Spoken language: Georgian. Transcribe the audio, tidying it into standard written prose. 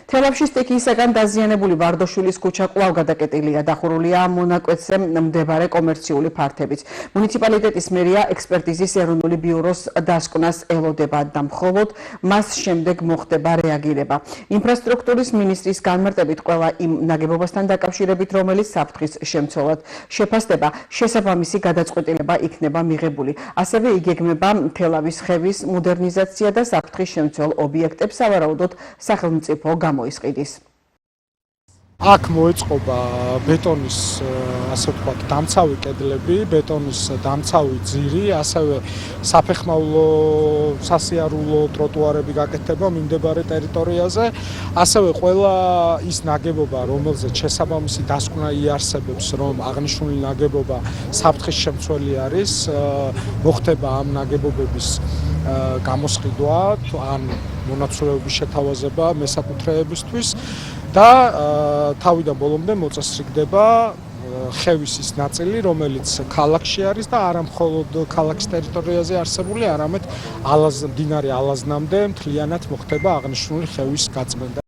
თელავში სტიქიისაგან დაზიანებული ვარდოშვილის ქუჩა კვლავ გადაკეტილია, დახურულია მონაკვეთზე მდებარე კომერციული ფართებიც. მუნიციპალიტეტის მერია ექსპერტიზის ეროვნული ბიუროს დასკვნას ელოდება და მხოლოდ მას შემდეგ მოხდება რეაგირება. ინფრასტრუქტურის მინისტრის განმარტებით ყველა იმ ნაგებობასთან დაკავშირებით, რომელიც საფრთხის შემცველად შეფასდება, შესაბამისი გადაწყვეტილება იქნება მიღებული. ასევე იგეგმება თელავის ხევის მოდერნიზაცია და საფრთხის შემცველ ობიექტებს სავარაუდოდ სახელმწიფო გამოისყიდის. აქ მოეწყობა ბეტონის, ასე ვთქვათ, დამცავი კედლები, ბეტონის დამცავი ძირი, ასევე საფეხმავლო სასიარულო ტროტუარები გაკეთდება მიმდებარე ტერიტორიაზე, ასევე ყველა ის ნაგებობა, რომელზეც შესაბამისი დასკვნა იარსებებს, რომ აღნიშნული ნაგებობა საფრთხის შემცველი არის, მოხდება ამ ნაგებობების გამოსყიდვა ან მონაცვლეობის შეთავაზება მესაკუთრეებისთვის და თავიდან ბოლომდე მოწესრიგდება ხევის ის ნაწილი, რომელიც ქალაქში არის და არა მხოლოდ ქალაქის ტერიტორიაზე არსებული, არამედ მდინარე ალაზნამდე მთლიანად მოხდება აღნიშნული ხევის გაწმენდა.